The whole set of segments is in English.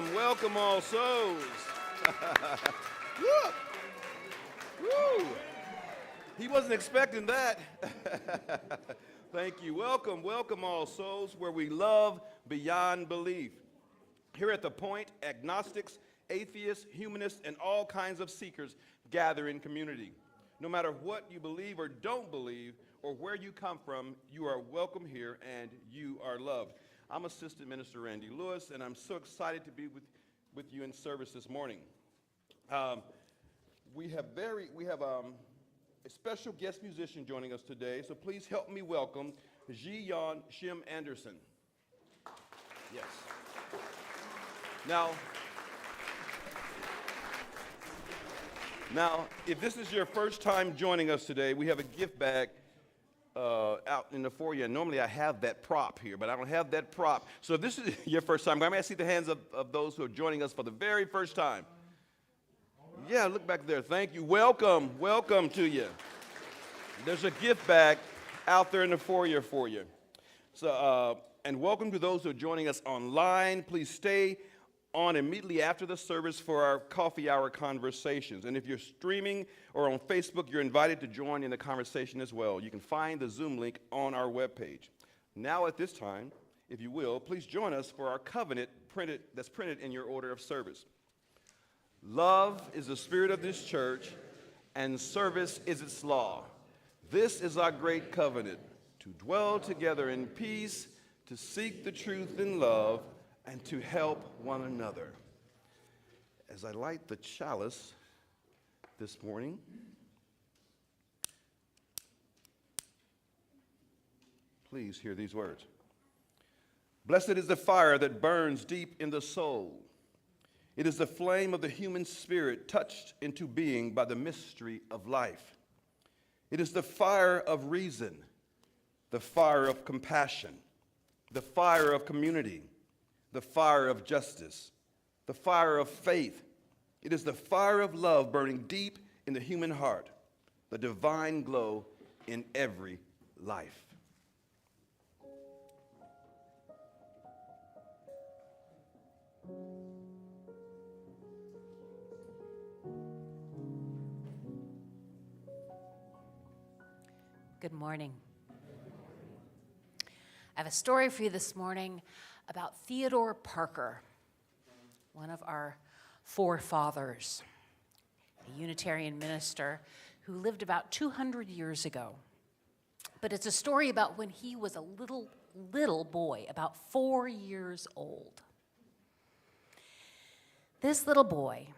welcome all souls. Woo! Woo! He wasn't expecting that. Thank you. Welcome all souls, where we love beyond belief. Here at The Point, agnostics, atheists, humanists, and all kinds of seekers gather in community. No matter what you believe or don't believe, or where you come from, you are welcome here and you are loved. I'm Assistant Minister Randy Lewis, and I'm so excited to be with you in service this morning. We have a special guest musician joining us today, so please help me welcome Ji-Yeon Shim Anderson. Yes. Now, if this is your first time joining us today, we have a gift bag out in the foyer. Normally I have that prop here, but I don't have that prop. So if this is your first time, I'm going to see the hands of those who are joining us for the very first time. Yeah, look back there. Thank you. Welcome to you. There's a gift bag out there in the foyer for you. So, and welcome to those who are joining us online. Please stay on immediately after the service for our coffee hour conversations. And if you're streaming or on Facebook, you're invited to join in the conversation as well. You can find the Zoom link on our webpage. Now at this time, if you will, please join us for our covenant that's printed in your order of service. Love is the spirit of this church, and service is its law. This is our great covenant, to dwell together in peace, to seek the truth in love, and to help one another. As I light the chalice this morning, please hear these words. Blessed is the fire that burns deep in the soul. It is the flame of the human spirit touched into being by the mystery of life. It is the fire of reason, the fire of compassion, the fire of community, the fire of justice, the fire of faith. It is the fire of love burning deep in the human heart, the divine glow in every life. Good morning. I have a story for you this morning about Theodore Parker, one of our forefathers, a Unitarian minister who lived about 200 years ago. But it's a story about when he was a little boy, about 4 years old. This little boy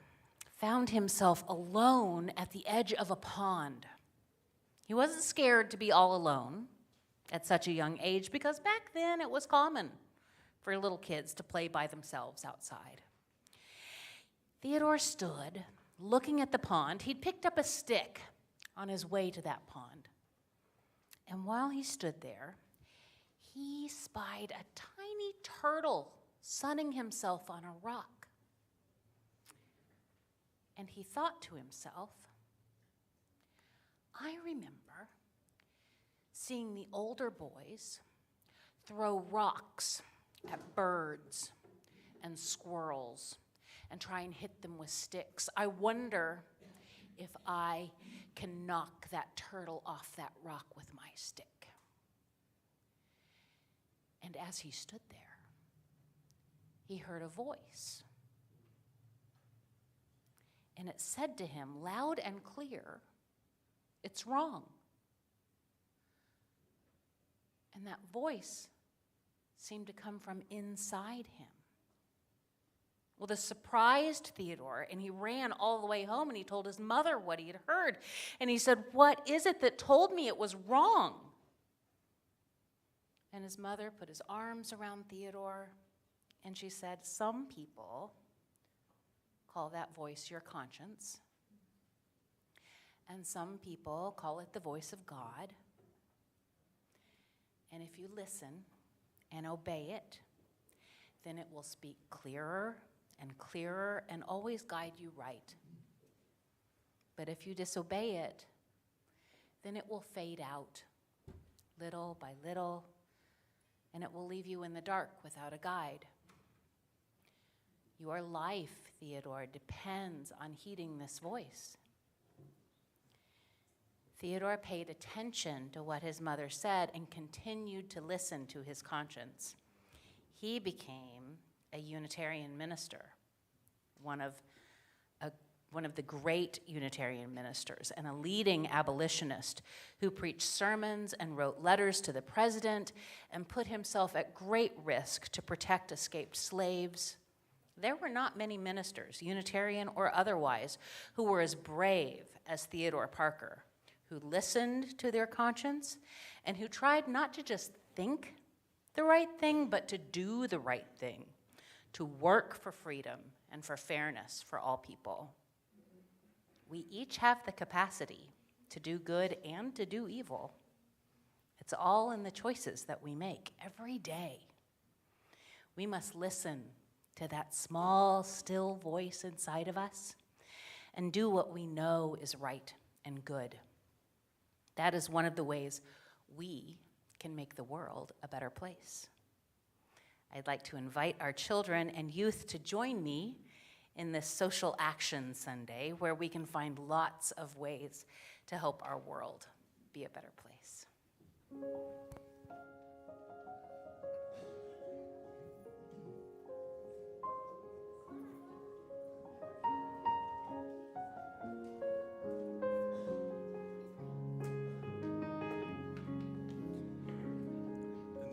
found himself alone at the edge of a pond. He wasn't scared to be all alone at such a young age, because back then it was common for little kids to play by themselves outside. Theodore stood looking at the pond. He'd picked up a stick on his way to that pond. And while he stood there, he spied a tiny turtle sunning himself on a rock. And he thought to himself, I remember seeing the older boys throw rocks at birds and squirrels and try and hit them with sticks. I wonder if I can knock that turtle off that rock with my stick. And as he stood there, he heard a voice. And it said to him loud and clear, "It's wrong." And that voice seemed to come from inside him. Well, this surprised Theodore, and he ran all the way home, and he told his mother what he had heard. And he said, "What is it that told me it was wrong?" And his mother put his arms around Theodore, and she said, "Some people call that voice your conscience. And some people call it the voice of God. And if you listen and obey it, then it will speak clearer and clearer and always guide you right. But if you disobey it, then it will fade out little by little, and it will leave you in the dark without a guide. Your life, Theodore, depends on heeding this voice. Theodore paid attention to what his mother said and continued to listen to his conscience. He became a Unitarian minister, one of the great Unitarian ministers, and a leading abolitionist who preached sermons and wrote letters to the president and put himself at great risk to protect escaped slaves. There were not many ministers, Unitarian or otherwise, who were as brave as Theodore Parker, who listened to their conscience and who tried not to just think the right thing, but to do the right thing, to work for freedom and for fairness for all people. We each have the capacity to do good and to do evil. It's all in the choices that we make every day. We must listen to that small, still voice inside of us and do what we know is right and good. That is one of the ways we can make the world a better place. I'd like to invite our children and youth to join me in this Social Action Sunday, where we can find lots of ways to help our world be a better place.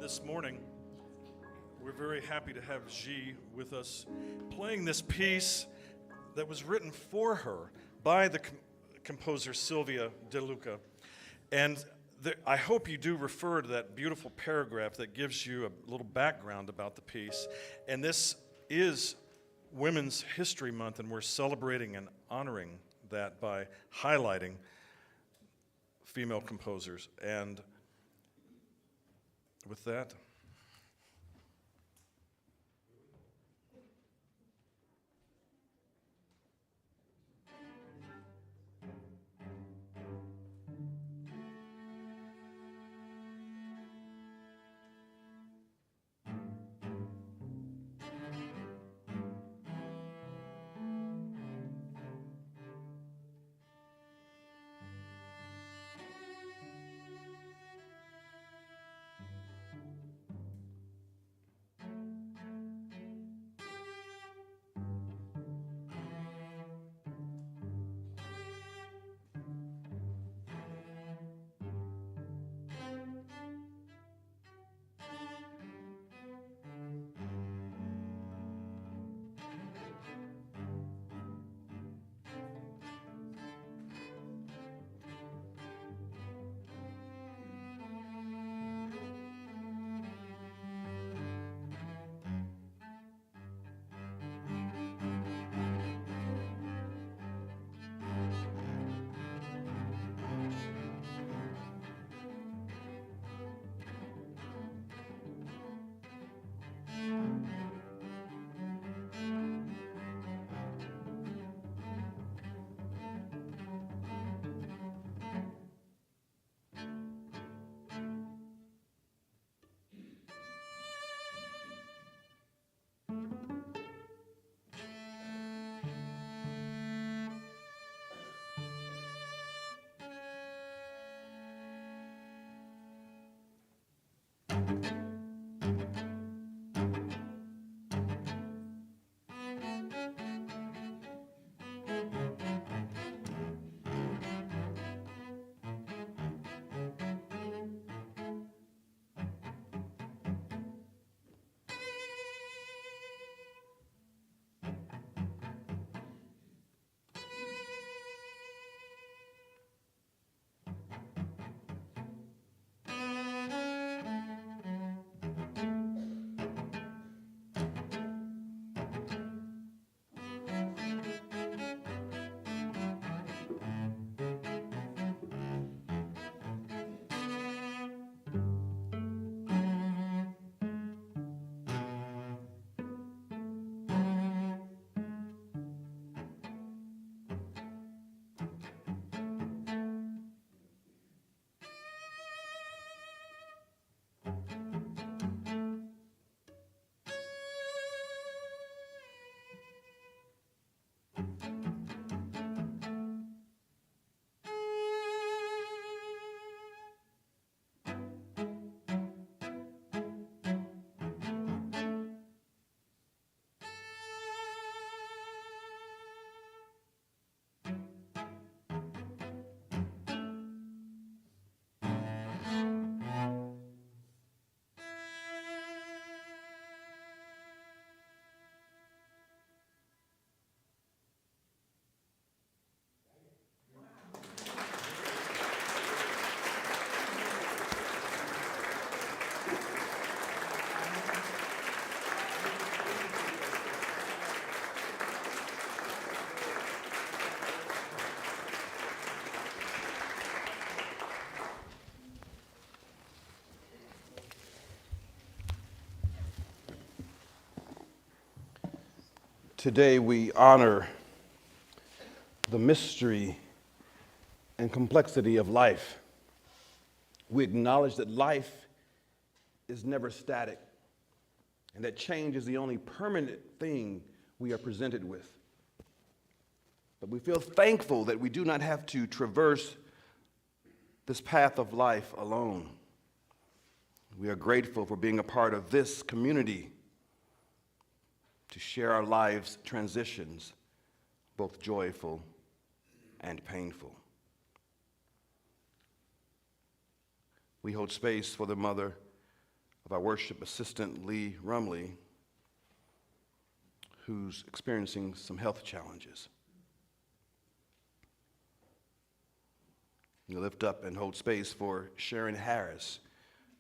This morning, we're very happy to have Xi with us, playing this piece that was written for her by the composer Sylvia De Luca. And I hope you do refer to that beautiful paragraph that gives you a little background about the piece. And this is Women's History Month, and we're celebrating and honoring that by highlighting female composers. And with that, Today we honor the mystery and complexity of life. We acknowledge that life is never static and that change is the only permanent thing we are presented with. But we feel thankful that we do not have to traverse this path of life alone. We are grateful for being a part of this community to share our lives' transitions, both joyful and painful. We hold space for the mother of our worship assistant, Lee Rumley, who's experiencing some health challenges. We lift up and hold space for Sharon Harris,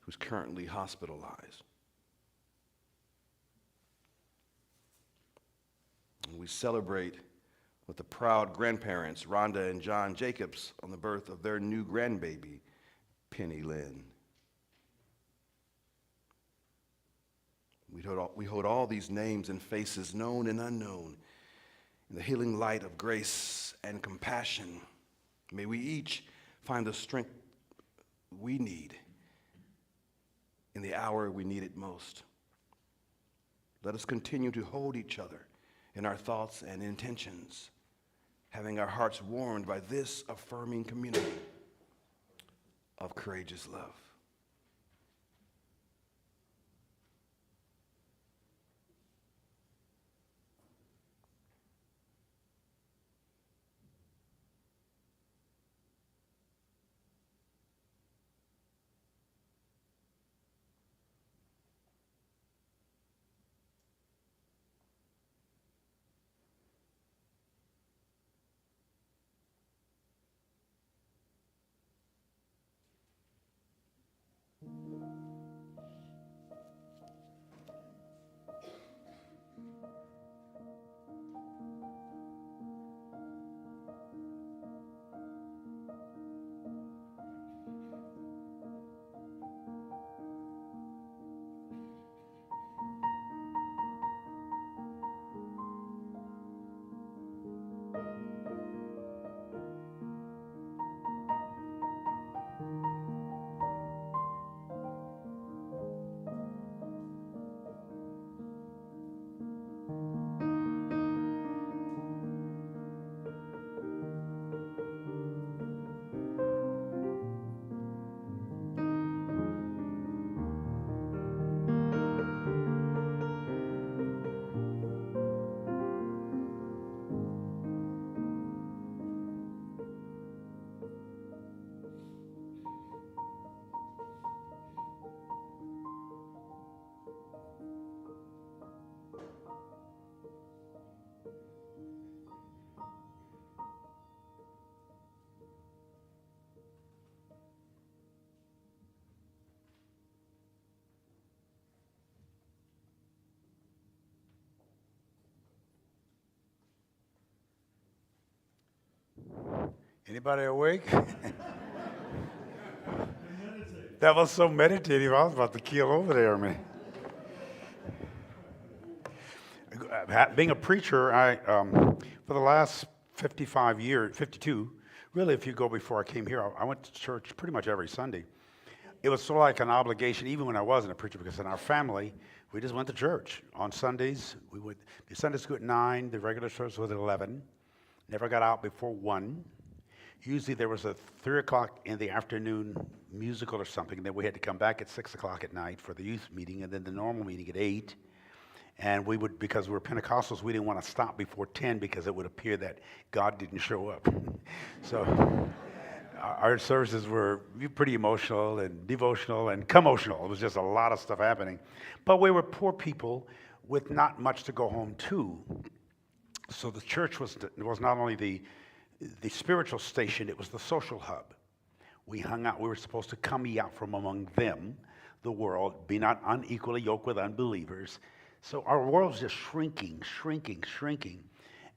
who's currently hospitalized. And we celebrate with the proud grandparents, Rhonda and John Jacobs, on the birth of their new grandbaby, Penny Lynn. We hold all these names and faces, known and unknown, in the healing light of grace and compassion. May we each find the strength we need in the hour we need it most. Let us continue to hold each other in our thoughts and intentions, having our hearts warmed by this affirming community of courageous love. Anybody awake? That was so meditative. I was about to keel over there, man. Being a preacher, for the last 55 years, 52, really, if you go before I came here, I went to church pretty much every Sunday. It was sort of like an obligation, even when I wasn't a preacher, because in our family, we just went to church. On Sundays, we would, the Sunday school at 9, the regular service was at 11. Never got out before 1. Usually there was a 3 o'clock in the afternoon musical or something, and then we had to come back at 6 o'clock at night for the youth meeting, and then the normal meeting at 8. And we would, because we were Pentecostals, we didn't want to stop before 10 because it would appear that God didn't show up. So our services were pretty emotional and devotional and commotional. It was just a lot of stuff happening. But we were poor people with not much to go home to. So the church was not only the spiritual station, it was the social hub. We hung out, we were supposed to come ye out from among them, the world, be not unequally yoked with unbelievers. So our world was just shrinking.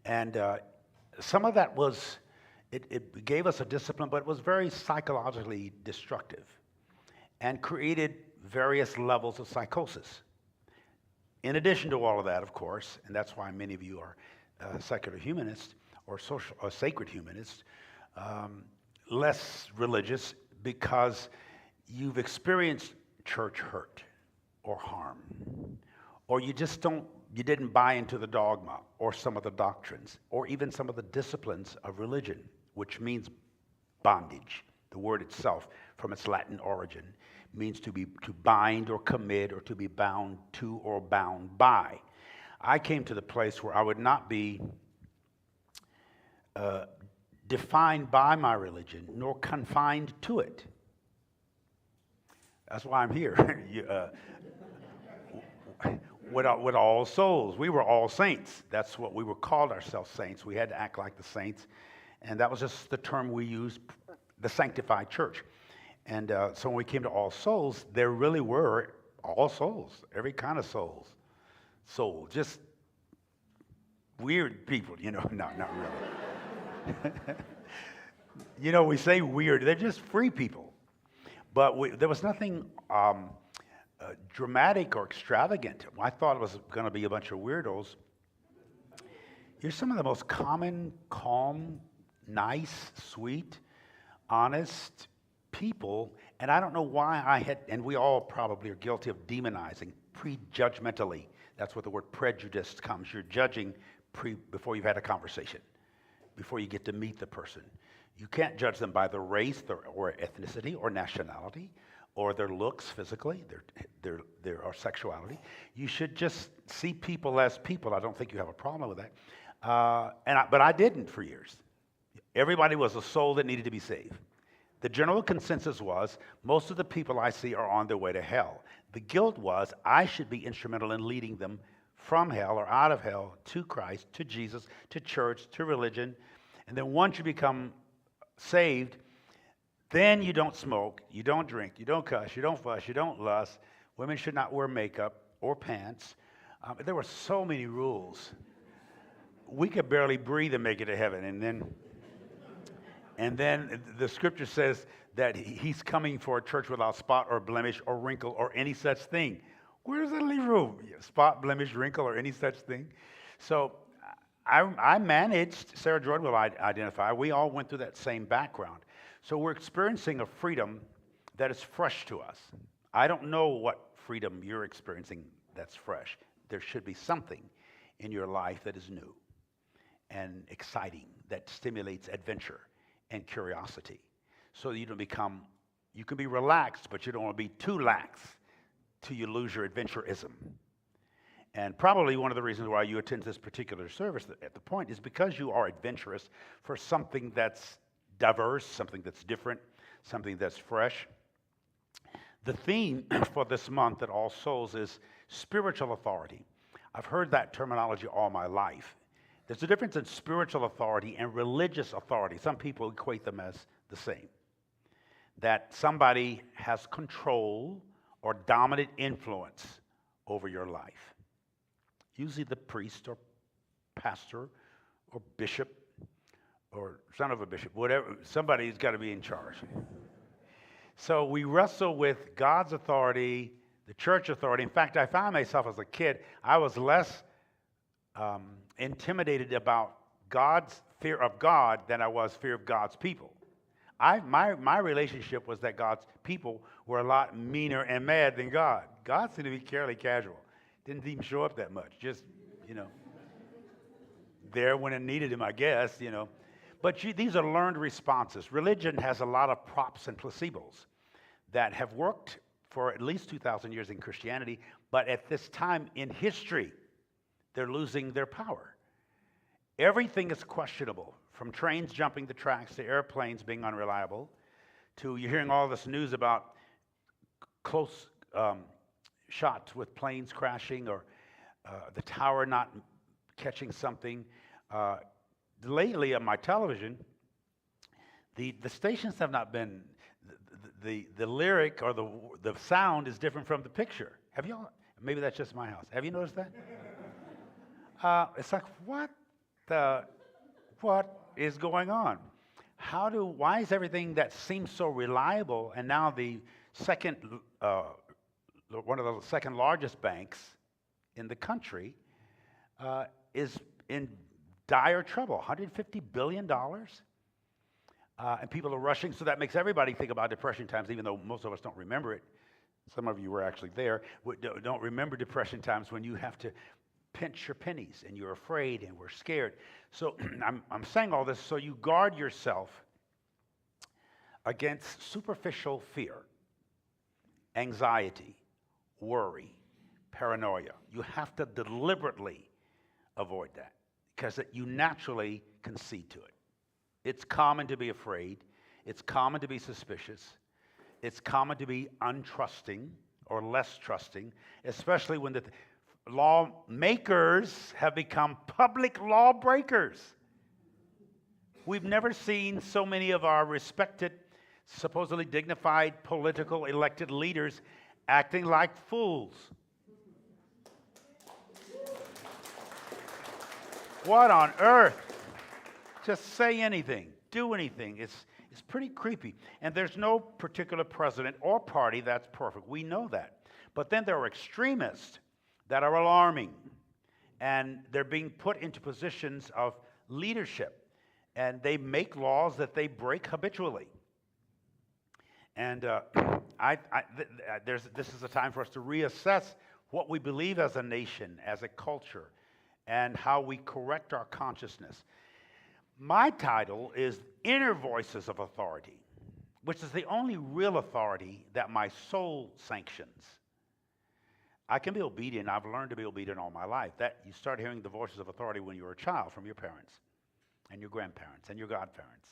And some of that was, it gave us a discipline, but it was very psychologically destructive and created various levels of psychosis. In addition to all of that, of course, and that's why many of you are secular humanists or social or sacred humanists, less religious because you've experienced church hurt or harm, or you didn't buy into the dogma or some of the doctrines or even some of the disciplines of religion, which means bondage. The word itself, from its Latin origin, means to bind or commit or to be bound to or bound by. I came to the place where I would not be defined by my religion nor confined to it. That's why I'm here. With all souls. We were all saints. That's what we were called ourselves, saints. We had to act like the saints. And that was just the term we used, the sanctified church. And so when we came to all souls, there really were all souls, every kind of souls. Soul, just weird people, no, not really. We say weird, they're just free people. But there was nothing dramatic or extravagant. I thought it was going to be a bunch of weirdos. You're some of the most common, calm, nice, sweet, honest people, and I don't know why and we all probably are guilty of demonizing, prejudgmentally. That's where the word prejudice comes. You're judging before you've had a conversation, before you get to meet the person. You can't judge them by their race or ethnicity or nationality or their looks physically, or sexuality. You should just see people as people. I don't think you have a problem with that. But I didn't for years. Everybody was a soul that needed to be saved. The general consensus was most of the people I see are on their way to hell. The guilt was I should be instrumental in leading them from hell or out of hell to Christ, to Jesus, to church, to religion. And then once you become saved, then you don't smoke, you don't drink, you don't cuss, you don't fuss, you don't lust. Women should not wear makeup or pants. There were so many rules. We could barely breathe and make it to heaven. And then the scripture says that he's coming for a church without spot or blemish or wrinkle or any such thing. Where does that leave room? Spot, blemish, wrinkle, or any such thing? So I managed, Sarah Jordan will identify, we all went through that same background. So we're experiencing a freedom that is fresh to us. I don't know what freedom you're experiencing that's fresh. There should be something in your life that is new and exciting, that stimulates adventure and curiosity. So you can be relaxed, but you don't want to be too lax till you lose your adventurism. And probably one of the reasons why you attend this particular service at the point is because you are adventurous for something that's diverse, something that's different, something that's fresh. The theme for this month at All Souls is spiritual authority. I've heard that terminology all my life. There's a difference in spiritual authority and religious authority. Some people equate them as the same. That somebody has control or dominant influence over your life. Usually the priest or pastor or bishop or son of a bishop, whatever, somebody's got to be in charge. So we wrestle with God's authority, the church authority. In fact, I found myself as a kid, I was less intimidated about God's fear of God than I was fear of God's people. My relationship was that God's people were a lot meaner and mad than God. God seemed to be fairly casual. Didn't even show up that much. Just, there when it needed him, I guess, But these are learned responses. Religion has a lot of props and placebos that have worked for at least 2,000 years in Christianity, but at this time in history, they're losing their power. Everything is questionable, from trains jumping the tracks to airplanes being unreliable, to you're hearing all this news about close shots with planes crashing or the tower not catching something. Lately on my television, the stations have not been, the lyric or the sound is different from the picture. Have y'all, maybe that's just my house. Have you noticed that? It's like, what is going on? Why is everything that seems so reliable, and now the second, one of the second largest banks in the country is in dire trouble, $150 billion. And people are rushing, so that makes everybody think about Depression times, even though most of us don't remember it. Some of you were actually there, don't remember Depression times when you have to pinch your pennies and you're afraid and we're scared. So I'm saying all this so you guard yourself against superficial fear, anxiety, worry, paranoia. You have to deliberately avoid that because you naturally concede to it. It's common to be afraid. It's common to be suspicious. It's common to be untrusting or less trusting, especially when the lawmakers have become public lawbreakers. We've never seen so many of our respected, supposedly dignified political elected leaders acting like fools. What on earth? Just say anything, do anything. It's pretty creepy. And there's no particular president or party that's perfect. We know that. But then there are extremists that are alarming. And they're being put into positions of leadership. And they make laws that they break habitually. And this is a time for us to reassess what we believe as a nation, as a culture, and how we correct our consciousness. My title is Inner Voices of Authority, which is the only real authority that my soul sanctions. I can be obedient. I've learned to be obedient all my life. That you start hearing the voices of authority when you were a child from your parents and your grandparents and your godparents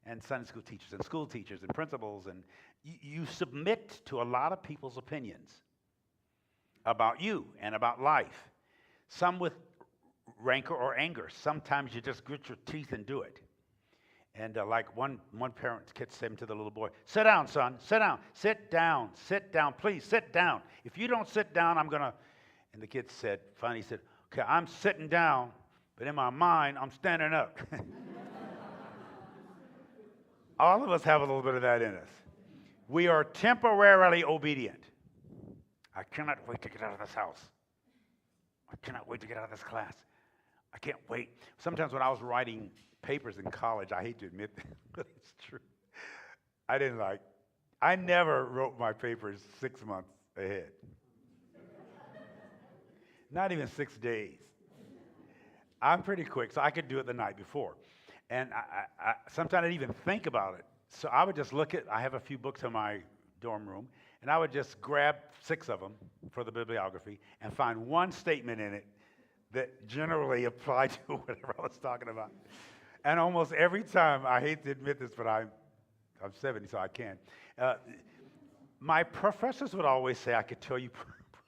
and Sunday school teachers and school teachers and principals. And you submit to a lot of people's opinions about you and about life, some with rancor or anger. Sometimes you just grit your teeth and do it. And like one parent kid said to the little boy, "Sit down, son, sit down, please sit down. If you don't sit down, I'm gonna," and the kid said, finally he said, "Okay, I'm sitting down, but in my mind, I'm standing up." All of us have a little bit of that in us. We are temporarily obedient. I cannot wait to get out of this house. I cannot wait to get out of this class. I can't wait. Sometimes when I was writing papers in college, I hate to admit that, but it's true. I never wrote my papers 6 months ahead. Not even 6 days. I'm pretty quick, so I could do it the night before. And I sometimes I didn't even think about it. So I would just I have a few books in my dorm room, and I would just grab 6 of them for the bibliography and find one statement in it that generally applied to whatever I was talking about. And almost every time, I hate to admit this, but I'm 70, so I can. My professors would always say, "I could tell you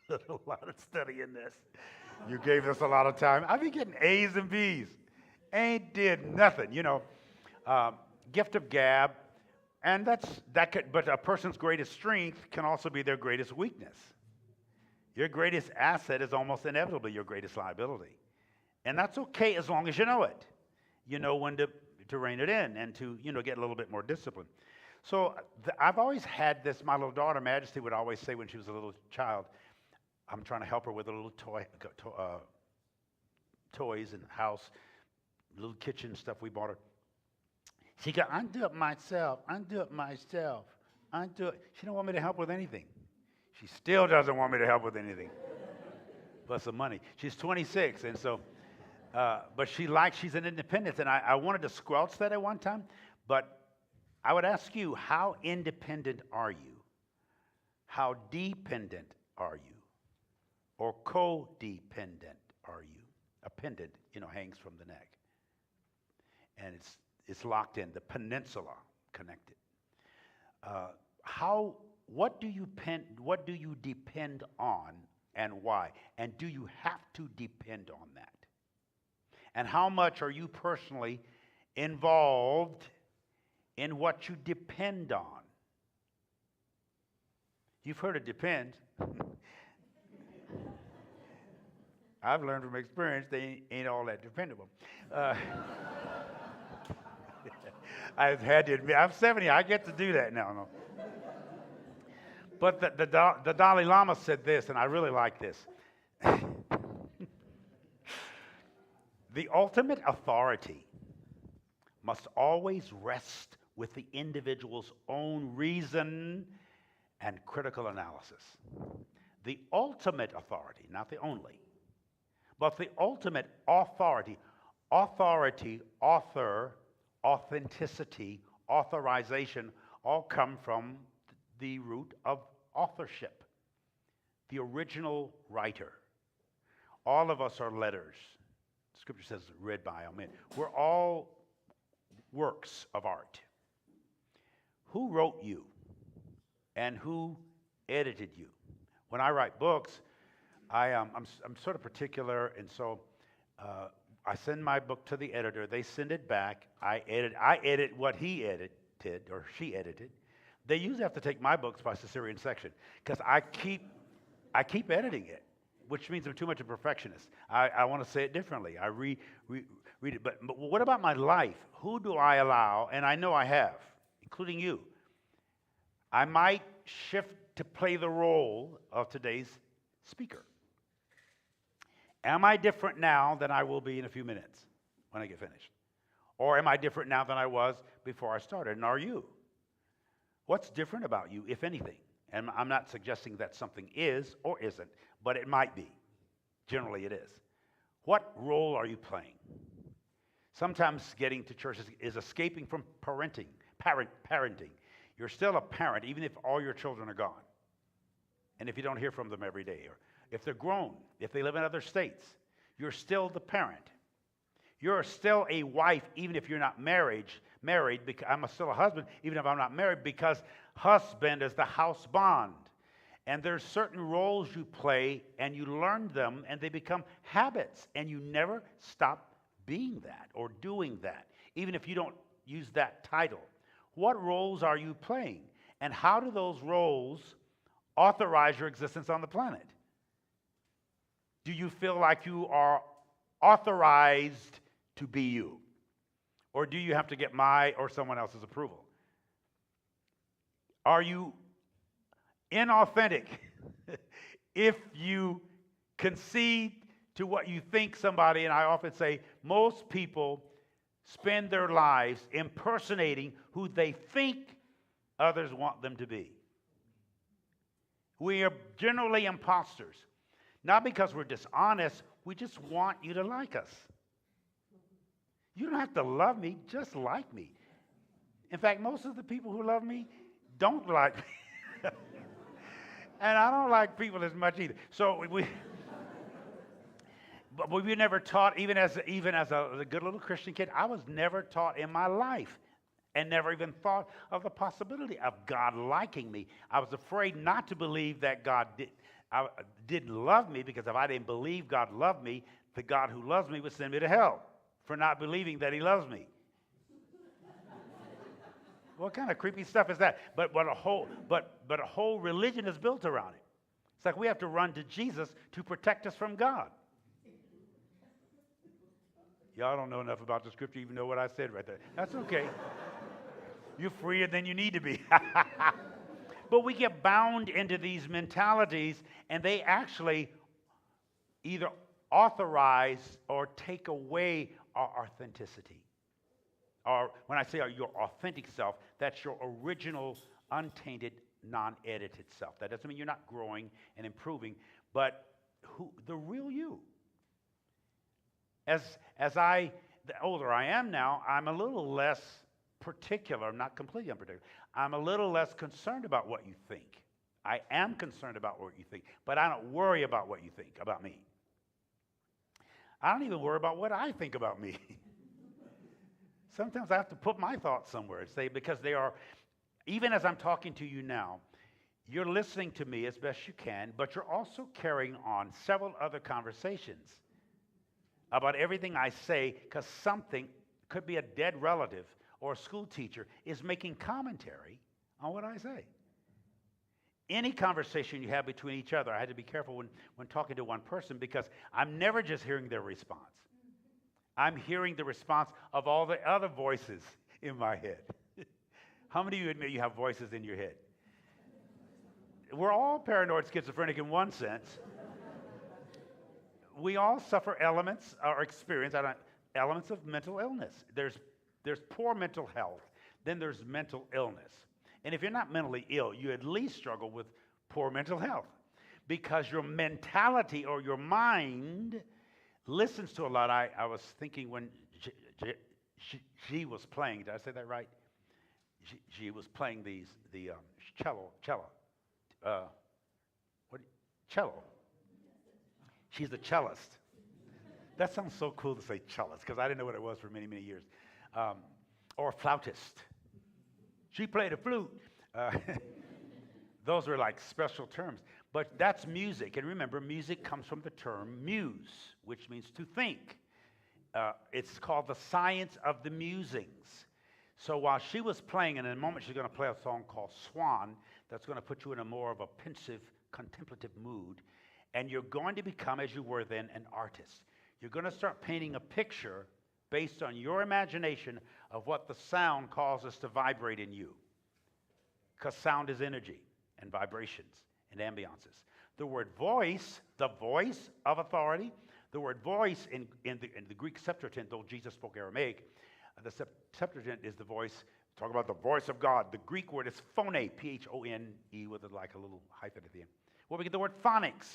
put a lot of study in this. You gave us a lot of time." I've been getting A's and B's. Ain't did nothing, gift of gab. And but a person's greatest strength can also be their greatest weakness. Your greatest asset is almost inevitably your greatest liability. And that's okay as long as you know it. You know when to rein it in and to, get a little bit more discipline. So I've always had this. My little daughter, Majesty, would always say when she was a little child, I'm trying to help her with a little toys in the house, little kitchen stuff we bought her. She got, "I do it myself. She don't want me to help with anything. She still doesn't want me to help with anything. But some money. She's 26, and so, but she's an independent, and I wanted to squelch that at one time, but I would ask you, how independent are you? How dependent are you? Or codependent are you? A pendant, hangs from the neck. And it's locked in, the peninsula connected. What do you depend on and why? And do you have to depend on that? And how much are you personally involved in what you depend on? You've heard of depend. I've learned from experience they ain't all that dependable. I've had to admit, I'm 70, I get to do that now. No. But the Dalai Lama said this, and I really like this. The ultimate authority must always rest with the individual's own reason and critical analysis. The ultimate authority, not the only, but the ultimate authority, author, authenticity, authorization, all come from the root of authorship, the original writer. All of us are letters. Scripture says read by all men. We're all works of art. Who wrote you and who edited you? When I write books, I'm sort of particular, and so I send my book to the editor. They send it back. I edit what he edited or she edited. They usually have to take my books by Caesarean section because I keep editing it, which means I'm too much of a perfectionist. I want to say it differently. I read it. But what about my life? Who do I allow? And I know I have, including you. I might shift to play the role of today's speaker. Am I different now than I will be in a few minutes when I get finished? Or am I different now than I was before I started? And are you? What's different about you, if anything? And I'm not suggesting that something is or isn't, but it might be. Generally, it is. What role are you playing? Sometimes getting to church is escaping from parenting. You're still a parent, even if all your children are gone. And if you don't hear from them every day, or if they're grown, if they live in other states, you're still the parent. You're still a wife, even if you're not married. Because I'm still a husband, even if I'm not married, because husband is the house bond. And there's certain roles you play, and you learn them, and they become habits, and you never stop being that or doing that, even if you don't use that title. What roles are you playing? And how do those roles authorize your existence on the planet? Do you feel like you are authorized to be you? Or do you have to get my or someone else's approval? Are you inauthentic if you concede to what you think somebody, and I often say most people spend their lives impersonating who they think others want them to be. We are generally imposters. Not because we're dishonest, we just want you to like us. You don't have to love me, just like me. In fact, most of the people who love me don't like me. And I don't like people as much either. So but we were never taught, even as a good little Christian kid, I was never taught in my life and never even thought of the possibility of God liking me. I was afraid not to believe that God didn't love me, because if I didn't believe God loved me, the God who loves me would send me to hell for not believing that he loves me. What kind of creepy stuff is that? But a whole religion is built around it. It's like we have to run to Jesus to protect us from God. Y'all don't know enough about the scripture to even know what I said right there. That's okay. You're freer than you need to be. But we get bound into these mentalities, and they actually either authorize or take away our authenticity. Or when I say your authentic self, that's your original, untainted, non-edited self. That doesn't mean you're not growing and improving, but the real you. The older I am now, I'm a little less particular, not completely unparticular. I'm a little less concerned about what you think. I am concerned about what you think, but I don't worry about what you think about me. I don't even worry about what I think about me. Sometimes I have to put my thoughts somewhere and say, because they are, even as I'm talking to you now, you're listening to me as best you can, but you're also carrying on several other conversations about everything I say, because something, could be a dead relative or a school teacher, is making commentary on what I say. Any conversation you have between each other, I had to be careful when talking to one person, because I'm never just hearing their response. I'm hearing the response of all the other voices in my head. How many of you admit you have voices in your head? We're all paranoid schizophrenic in one sense. we all suffer elements or experience elements of mental illness. There's poor mental health, then there's mental illness. And if you're not mentally ill, you at least struggle with poor mental health because your mentality or your mind listens to a lot. I was thinking when she was playing, did I say that right? She was playing the cello. Cello. She's a cellist. That sounds so cool to say cellist because I didn't know what it was for many, many years. Or flautist. She played a flute. Those are like special terms. But that's music. And remember, music comes from the term muse, which means to think. It's called the science of the musings. So while she was playing, and in a moment she's going to play a song called Swan, that's going to put you in a more of a pensive, contemplative mood. And you're going to become, as you were then, an artist. You're going to start painting a picture based on your imagination of what the sound causes to vibrate in you. Because sound is energy and vibrations and ambiances. The word voice, the voice of authority, the word voice in the Greek Septuagint, though Jesus spoke Aramaic, the Septuagint is the voice, talk about the voice of God. The Greek word is phone, P-H-O-N-E, with like a little hyphen at the end. Well, we get the word phonics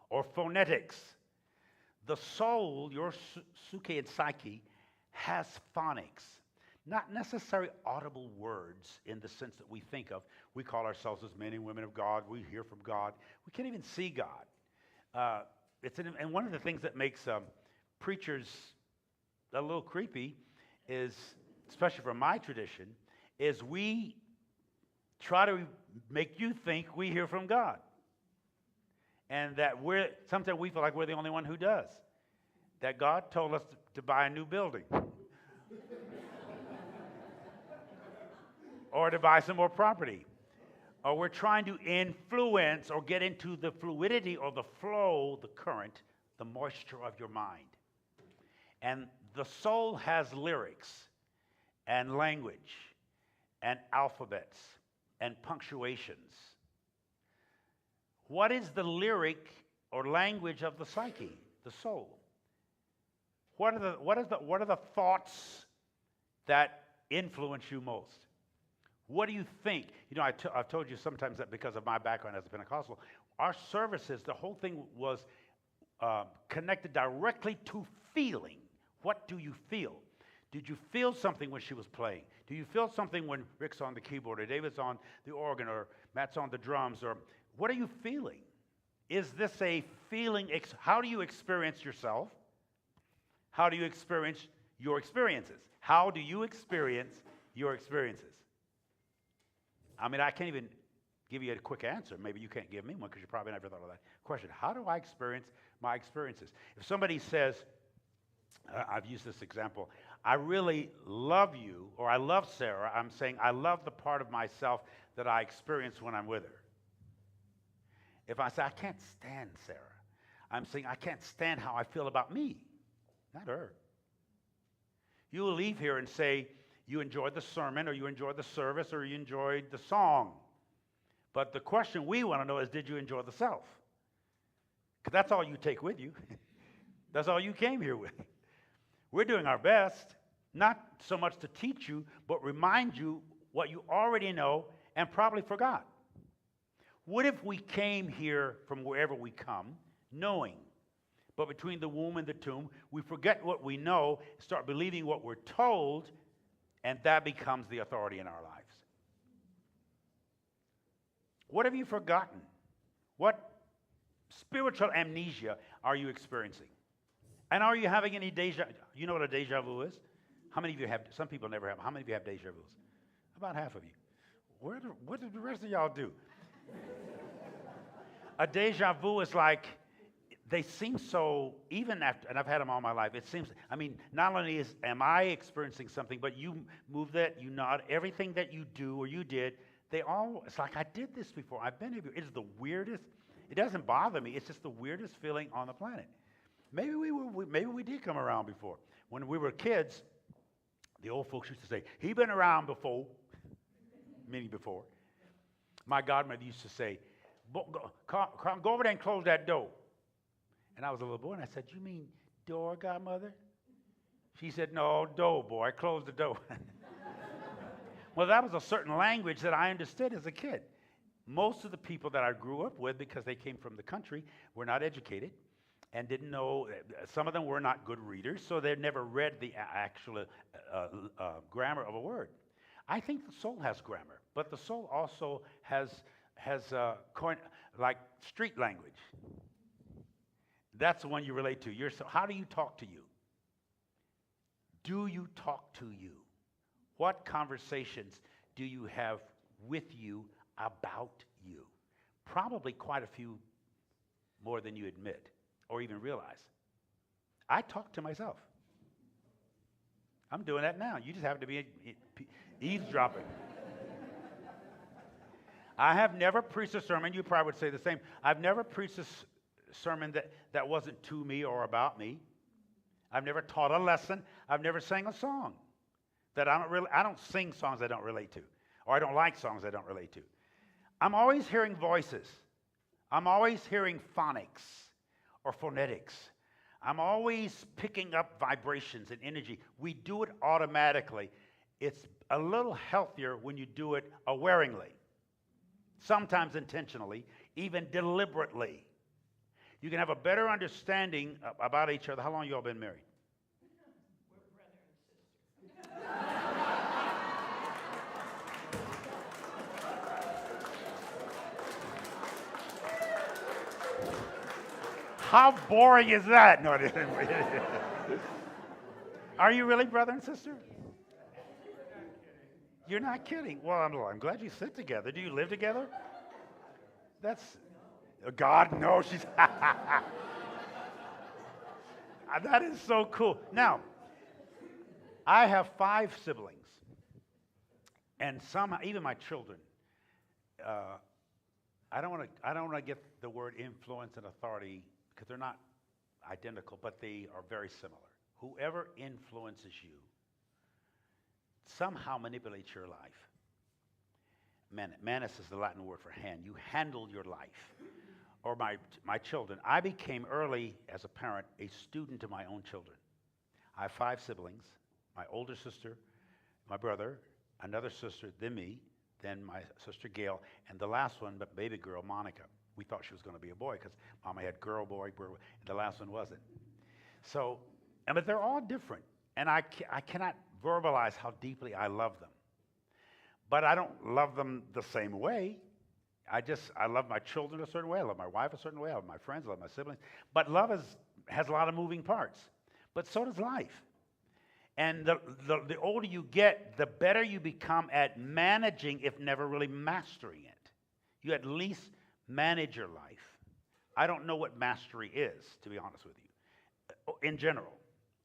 or phonetics. The soul, your suke and psyche, has phonics. Not necessarily audible words in the sense that we think of. We call ourselves as men and women of God. We hear from God. We can't even see God. And one of the things that makes preachers a little creepy is, especially from my tradition, is we try to make you think we hear from God. And that sometimes we feel like we're the only one who does. That God told us to buy a new building. Or to buy some more property. Or we're trying to influence or get into the fluidity or the flow, the current, the moisture of your mind. And the soul has lyrics and language and alphabets and punctuations. What is the lyric or language of the psyche, the soul? What are the thoughts that influence you most? What do you think? You know, I've told you sometimes that because of my background as a Pentecostal, our services, the whole thing was connected directly to feeling. What do you feel? Did you feel something when she was playing? Do you feel something when Rick's on the keyboard or David's on the organ or Matt's on the drums? Or what are you feeling? Is this a feeling? How do you experience yourself? How do you experience your experiences? How do you experience your experiences? I mean, I can't even give you a quick answer. Maybe you can't give me one because you probably never thought of that question. How do I experience my experiences? If somebody says, I've used this example, I really love you, or I love Sarah, I'm saying I love the part of myself that I experience when I'm with her. If I say, I can't stand Sarah, I'm saying I can't stand how I feel about me, not her. You will leave here and say, you enjoyed the sermon, or you enjoyed the service, or you enjoyed the song. But the question we want to know is, did you enjoy the self? Because that's all you take with you. That's all you came here with. We're doing our best, not so much to teach you, but remind you what you already know and probably forgot. What if we came here from wherever we come, knowing, but between the womb and the tomb, we forget what we know, start believing what we're told, and that becomes the authority in our lives. What have you forgotten? What spiritual amnesia are you experiencing? And are you having any you know what a deja vu is? How many of you have, some people never have, how many of you have deja vus? About half of you. What did the rest of y'all do? A deja vu is like, they seem so, even after, and I've had them all my life, it seems, I mean, not only am I experiencing something, but you move that, you nod, everything that you do or you did, it's like, I did this before, I've been here before. It's the weirdest, it doesn't bother me, it's just the weirdest feeling on the planet. Maybe we did come around before. When we were kids, the old folks used to say, he been around before, meaning before. My godmother used to say, go over there and close that door. And I was a little boy, and I said, you mean door, godmother? She said, no, door, boy, close the door. Well, that was a certain language that I understood as a kid. Most of the people that I grew up with, because they came from the country, were not educated and didn't know, some of them were not good readers, so they never read the actual grammar of a word. I think the soul has grammar, but the soul also has like street language. That's the one you relate to. How do you talk to you? Do you talk to you? What conversations do you have with you about you? Probably quite a few more than you admit or even realize. I talk to myself. I'm doing that now. You just happen to be eavesdropping. I have never preached a sermon, you probably would say the same. I've never preached a sermon that wasn't to me or about me. I've never taught a lesson. I've never sang a song that I don't sing songs I don't relate to, or I don't like songs I don't relate to. I'm always hearing voices. I'm always hearing phonics or phonetics. I'm always picking up vibrations and energy. We do it automatically. It's a little healthier when you do it awareingly, sometimes intentionally, even deliberately. You can have a better understanding about each other. How long have you all been married? How boring is that? No, are you really brother and sister? You're not kidding. Well, I'm glad you sit together. Do you live together? That's God, no, she's that is so cool. Now, I have 5 siblings, and some, even my children. I don't want to get the word influence and authority because they're not identical, but they are very similar. Whoever influences you somehow manipulates your life. Manus is the Latin word for hand. You handle your life. Or my children. I became early, as a parent, a student to my own children. I have 5 siblings. My older sister, my brother, another sister, then me, then my sister Gail, and the last one, but baby girl, Monica. We thought she was going to be a boy because Mama had girl, boy, and the last one wasn't. So, but they're all different, and I cannot verbalize how deeply I love them. But I don't love them the same way. I love my children a certain way. I love my wife a certain way. I love my friends. I love my siblings. But love has a lot of moving parts. But so does life. And the older you get, the better you become at managing, if never really mastering it. You at least manage your life. I don't know what mastery is, to be honest with you, in general.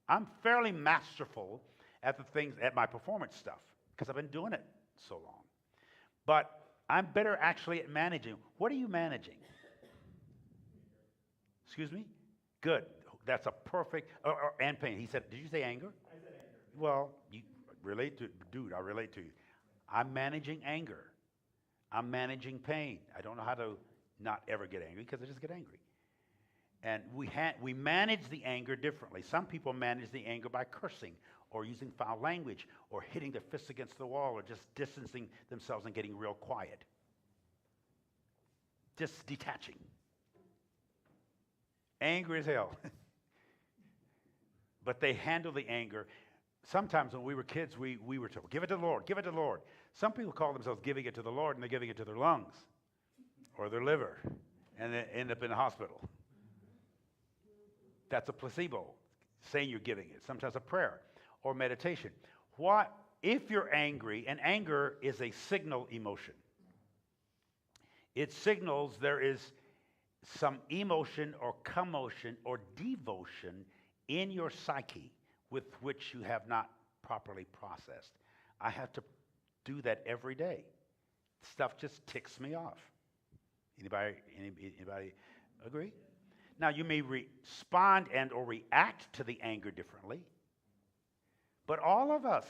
I'm fairly masterful at at my performance stuff, because I've been doing it so long. But I'm better actually at managing. What are you managing? Excuse me? Good. That's a perfect, and pain. He said, did you say anger? I said anger. Well, you relate to, dude, I relate to you. I'm managing anger. I'm managing pain. I don't know how to not ever get angry because I just get angry. And we manage the anger differently. Some people manage the anger by cursing or using foul language or hitting their fists against the wall or just distancing themselves and getting real quiet. Just detaching. Angry as hell. But they handle the anger. Sometimes when we were kids, we were told, give it to the Lord, give it to the Lord. Some people call themselves giving it to the Lord, and they're giving it to their lungs or their liver, and they end up in the hospital. That's a placebo, saying you're giving it. Sometimes a prayer or meditation. What if you're angry, and anger is a signal emotion. It signals there is some emotion or commotion or devotion in your psyche with which you have not properly processed. I have to do that every day. Stuff just ticks me off. Anybody agree? Now, you may respond and or react to the anger differently, but all of us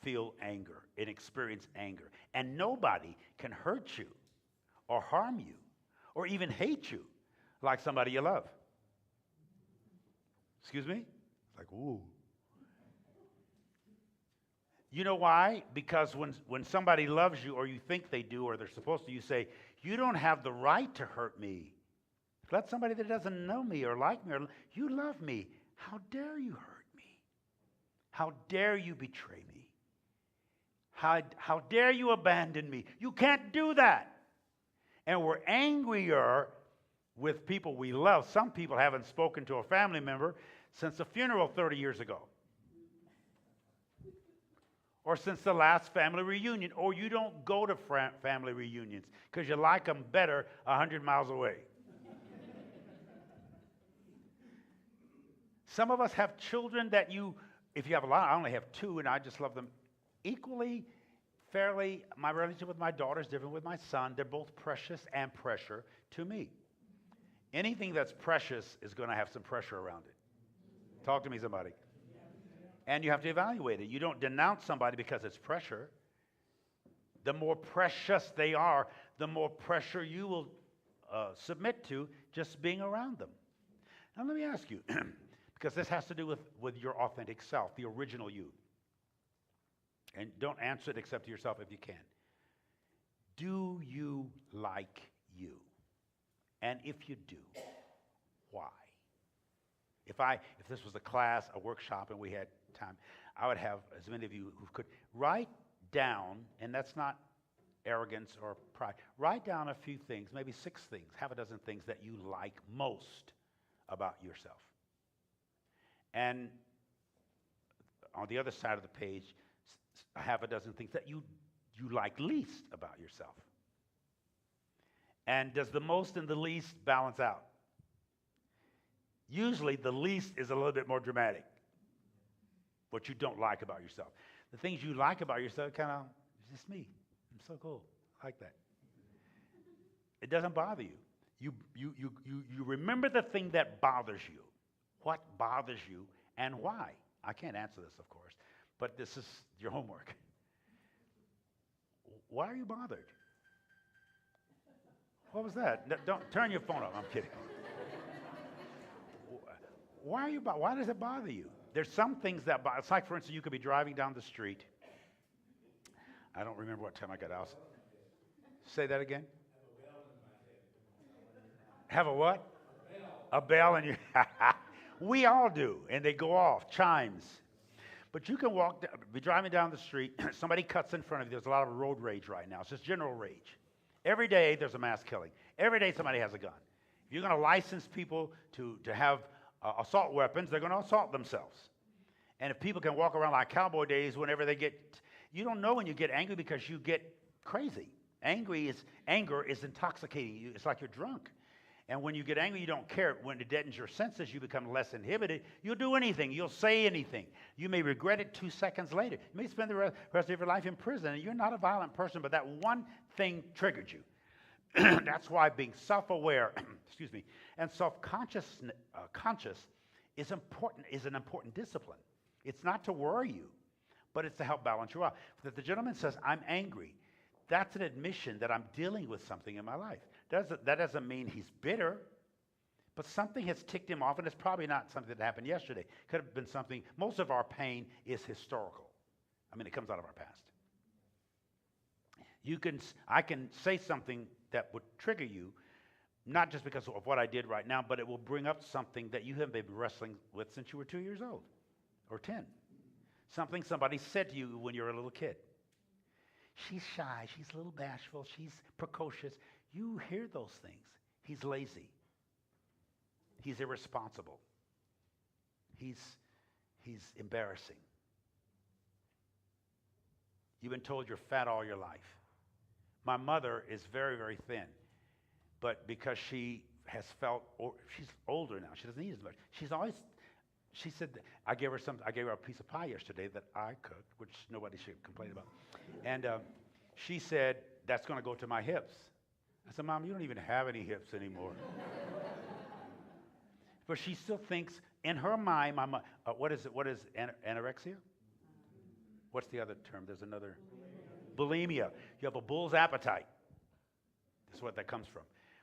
feel anger and experience anger, and nobody can hurt you or harm you or even hate you like somebody you love. Excuse me? It's like, ooh. You know why? Because when somebody loves you, or you think they do, or they're supposed to, you say, you don't have the right to hurt me. Let somebody that doesn't know me or like me, or you love me. How dare you hurt me? How dare you betray me? How dare you abandon me? You can't do that. And we're angrier with people we love. Some people haven't spoken to a family member since a funeral 30 years ago. Or since the last family reunion. Or you don't go to family reunions because you like them better 100 miles away. Some of us have children that if you have a lot, I only have 2, and I just love them equally, fairly. My relationship with my daughter is different with my son. They're both precious and pressure to me. Anything that's precious is going to have some pressure around it. Talk to me, somebody. And you have to evaluate it. You don't denounce somebody because it's pressure. The more precious they are, the more pressure you will submit to just being around them. Now let me ask you, because this has to do with your authentic self, the original you. And don't answer it except to yourself if you can. Do you like you? And if you do, why? If this was a class, a workshop, and we had time, I would have as many of you who could write down, and that's not arrogance or pride, write down a few things, maybe 6 things, half a dozen things that you like most about yourself. And on the other side of the page, half a dozen things that you like least about yourself. And does the most and the least balance out? Usually the least is a little bit more dramatic. What you don't like about yourself. The things you like about yourself kind of, it's just me. I'm so cool. I like that. It doesn't bother you. You remember the thing that bothers you. What bothers you and why? I can't answer this, of course, but this is your homework. Why are you bothered? What was that? No, don't turn your phone off. I'm kidding. Why does it bother you? There's some things that bother. It's like, for instance, you could be driving down the street. I don't remember what time I got out. Say that again. Have a what? A bell in your. We all do, and they go off, chimes. But you can be driving down the street. Somebody cuts in front of you. There's a lot of road rage right now. It's just general rage. Every day there's a mass killing. Every day somebody has a gun. If you're going to license people to have assault weapons, they're going to assault themselves. And if people can walk around like cowboy days whenever they get, you don't know when you get angry because you get crazy. Anger is intoxicating. It's like you're drunk. And when you get angry, you don't care. When it deadens your senses, you become less inhibited. You'll do anything. You'll say anything. You may regret it 2 seconds later. You may spend the rest of your life in prison, and you're not a violent person, but that one thing triggered you. That's why being self-aware, and self-conscious is an important discipline. It's not to worry you, but it's to help balance you out. If the gentleman says, I'm angry, that's an admission that I'm dealing with something in my life. That doesn't mean he's bitter, but something has ticked him off, and it's probably not something that happened yesterday. Could have been something. Most of our pain is historical. I mean, it comes out of our past. I can say something that would trigger you, not just because of what I did right now, but it will bring up something that you have been wrestling with since you were 2 years old or 10. Something somebody said to you when you were a little kid. She's shy, she's a little bashful, she's precocious. You hear those things. He's lazy. He's irresponsible. He's embarrassing. You've been told you're fat all your life. My mother is very, very thin, but because she has felt, she's older now, she doesn't eat as much. She said, I gave her a piece of pie yesterday that I cooked, which nobody should complain about. And she said, that's going to go to my hips. I said, Mom, you don't even have any hips anymore. But she still thinks, in her mind, what is anorexia? What's the other term? There's another. Bulimia. You have a bull's appetite. That's what that comes from.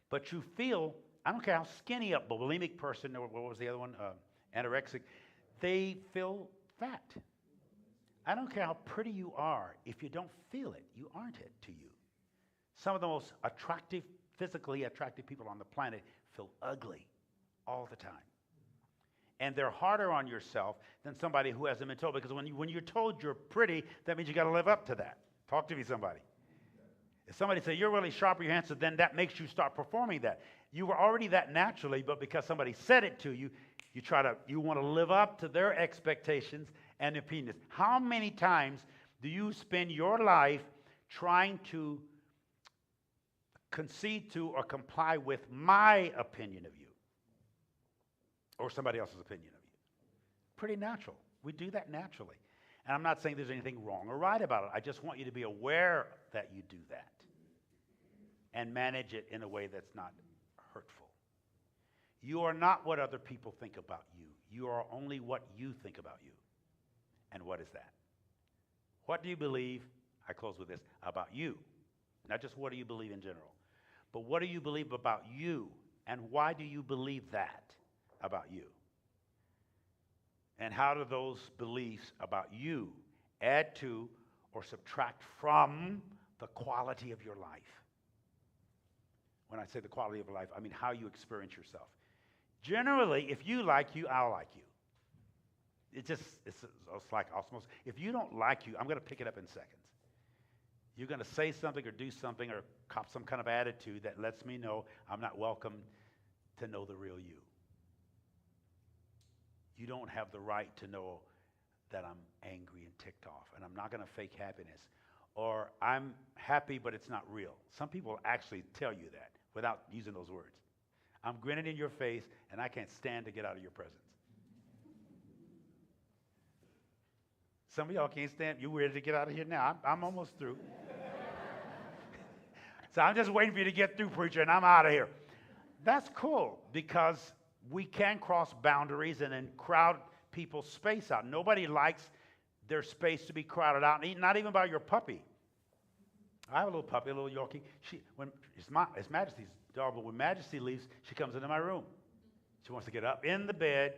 But you feel, I don't care how skinny a bulimic person, or what was the other one? anorexic, they feel fat. I don't care how pretty you are. If you don't feel it, you aren't it to you. Some of the most attractive, physically attractive people on the planet feel ugly all the time. And they're harder on yourself than somebody who hasn't been told. Because when you're told you're pretty, that means you got to live up to that. Talk to me, somebody. If somebody says you're really sharp or you're handsome, then that makes you start performing that. You were already that naturally, but because somebody said it to you, you want to live up to their expectations and opinions. How many times do you spend your life trying to concede to or comply with my opinion of you or somebody else's opinion of you? Pretty natural. We do that naturally. And I'm not saying there's anything wrong or right about it. I just want you to be aware that you do that and manage it in a way that's not hurtful. You are not what other people think about you. You are only what you think about you. And what is that? What do you believe, I close with this, about you? Not just what do you believe in general, but what do you believe about you, and why do you believe that about you? And how do those beliefs about you add to or subtract from the quality of your life? When I say the quality of your life, I mean how you experience yourself. Generally, if you like you, I'll like you. It's like osmosis. If you don't like you, I'm going to pick it up in seconds. You're going to say something or do something or cop some kind of attitude that lets me know I'm not welcome to know the real you. You don't have the right to know that I'm angry and ticked off, and I'm not going to fake happiness. Or I'm happy, but it's not real. Some people actually tell you that without using those words. I'm grinning in your face, and I can't stand to get out of your presence. Some of y'all can't stand. You ready to get out of here now? I'm almost through. So I'm just waiting for you to get through, preacher, and I'm out of here. That's cool, because we can cross boundaries and then crowd people's space out. Nobody likes their space to be crowded out, not even by your puppy. I have a little puppy, a little Yorkie. It's Majesty's dog, but when Majesty leaves, she comes into my room. She wants to get up in the bed,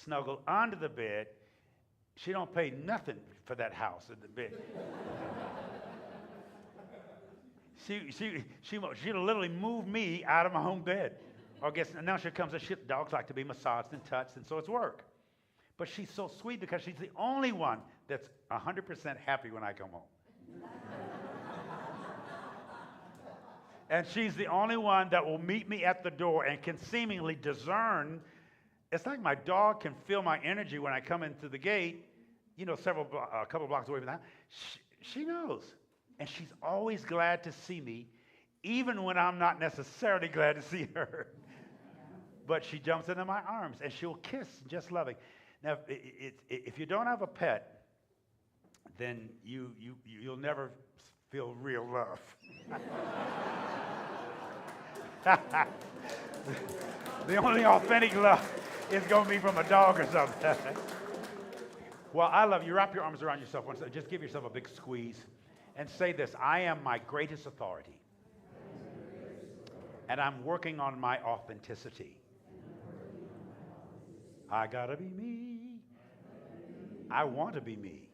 snuggle under the bed. She don't pay nothing for that house in the bed. She'll literally move me out of my own bed. Or now she comes, dogs like to be massaged and touched, and so it's work. But she's so sweet because she's the only one that's 100% happy when I come home. And she's the only one that will meet me at the door and can seemingly discern. It's like my dog can feel my energy when I come into the gate, a couple blocks away from that. She knows. And she's always glad to see me, even when I'm not necessarily glad to see her. But she jumps into my arms and she'll kiss, just loving. Now, if you don't have a pet, then you'll never feel real love. The only authentic love is going to be from a dog or something. Well, I love you. Wrap your arms around yourself once. Just give yourself a big squeeze and say this: I am my greatest authority, and I'm working on my authenticity. I gotta be me. I want to be me.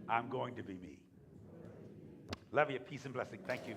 I'm going to be me. Love you. Peace and blessing. Thank you.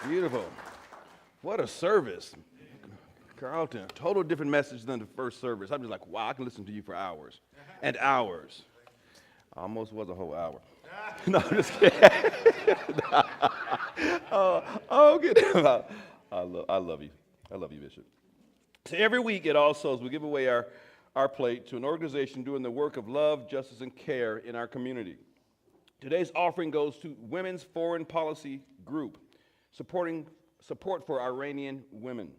Beautiful. What a service. Carlton, total different message than the first service. I'm just like, wow, I can listen to you for hours and hours. Almost was a whole hour. No, I'm just kidding. Okay. I love you. I love you, Bishop. So every week at All Souls, we give away our plate to an organization doing the work of love, justice, and care in our community. Today's offering goes to Women's Foreign Policy Group, support for Iranian women.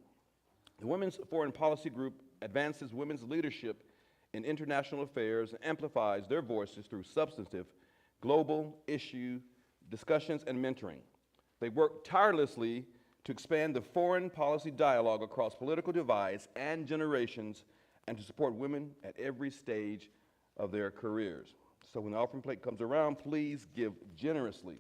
The Women's Foreign Policy Group advances women's leadership in international affairs and amplifies their voices through substantive global issue discussions and mentoring. They work tirelessly to expand the foreign policy dialogue across political divides and generations and to support women at every stage of their careers. So when the offering plate comes around, please give generously.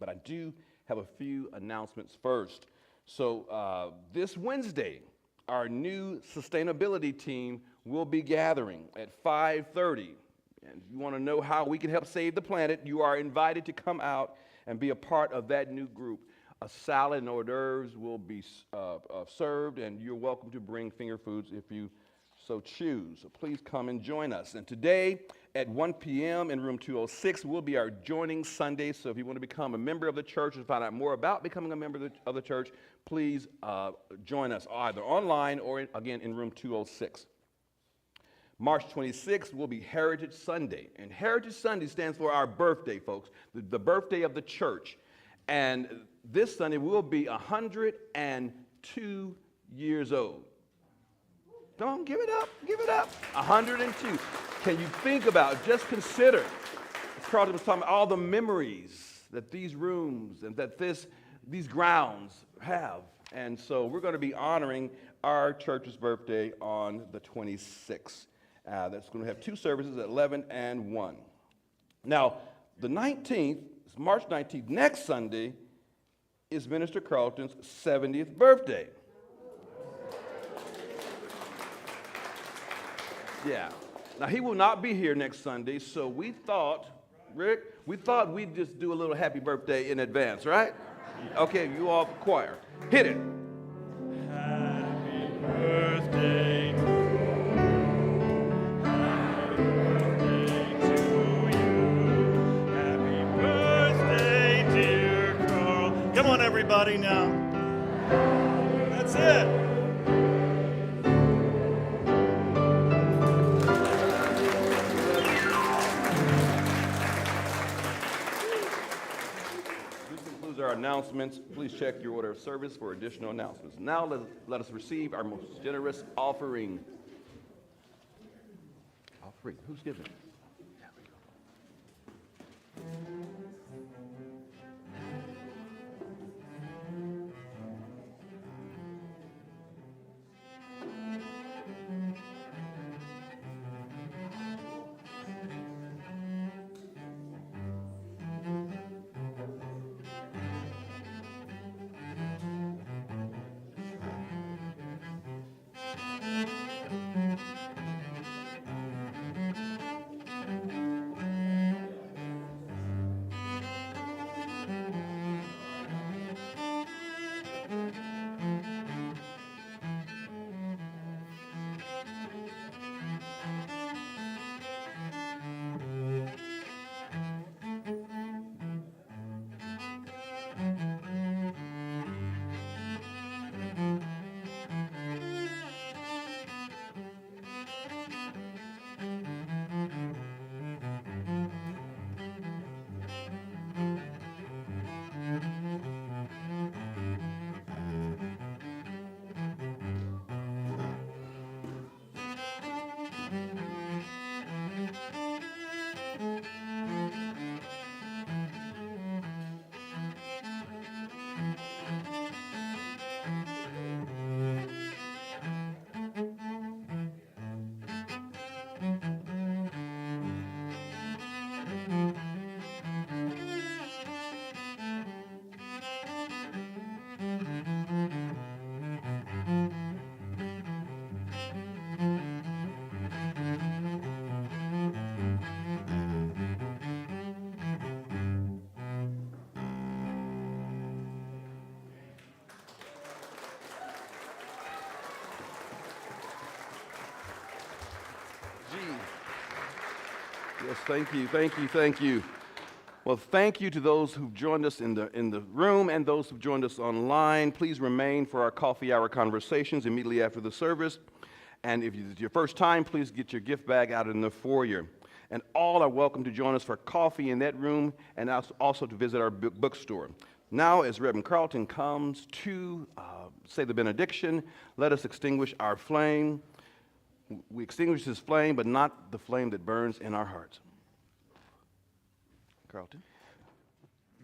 But I do have a few announcements first. So this Wednesday, our new sustainability team will be gathering at 5:30. And if you want to know how we can help save the planet, you are invited to come out and be a part of that new group. A salad and hors d'oeuvres will be served, and you're welcome to bring finger foods if you so choose. So please come and join us. And today at 1 p.m. in room 206 will be our Joining Sunday. So if you want to become a member of the church and find out more about becoming a member of the church, please join us either online or, again, in room 206. March 26th will be Heritage Sunday. And Heritage Sunday stands for our birthday, folks, the birthday of the church. And this Sunday we'll be 102 years old. Don't give it up, give it up. 102. Can you think about, just consider, as Carlton was talking about, all the memories that these rooms and that these grounds have. And so we're going to be honoring our church's birthday on the 26th. That's going to have two services at 11 and 1. Now, the 19th, March 19th, next Sunday, is Minister Carlton's 70th birthday. Yeah. Now, he will not be here next Sunday, so we thought, Rick, we'd just do a little happy birthday in advance, right? Okay, you all choir. Hit it. Happy birthday to you. Happy birthday, dear Carl. Come on, everybody, now. That's it. Our announcements. Please check your order of service for additional announcements. Now let us receive our most generous offering. Offering. Who's giving? There we go. Yes, thank you, thank you, thank you. Well, thank you to those who've joined us in the room and those who've joined us online. Please remain for our coffee hour conversations immediately after the service. And if it's your first time, please get your gift bag out in the foyer. And all are welcome to join us for coffee in that room and also to visit our bookstore. Now, as Reverend Carlton comes to say the benediction, let us extinguish our flame. We extinguish this flame, but not the flame that burns in our hearts. Carlton?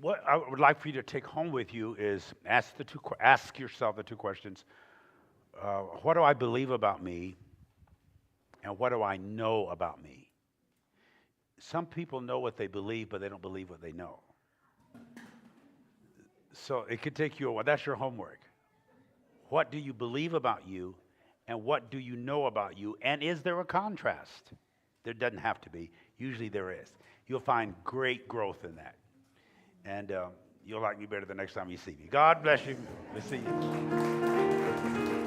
What I would like for you to take home with you is ask yourself the two questions. What do I believe about me? And what do I know about me? Some people know what they believe, but they don't believe what they know. So it could take you a while. That's your homework. What do you believe about you? And what do you know about you? And is there a contrast? There doesn't have to be. Usually there is. You'll find great growth in that. And you'll like me better the next time you see me. God bless you. We'll see you.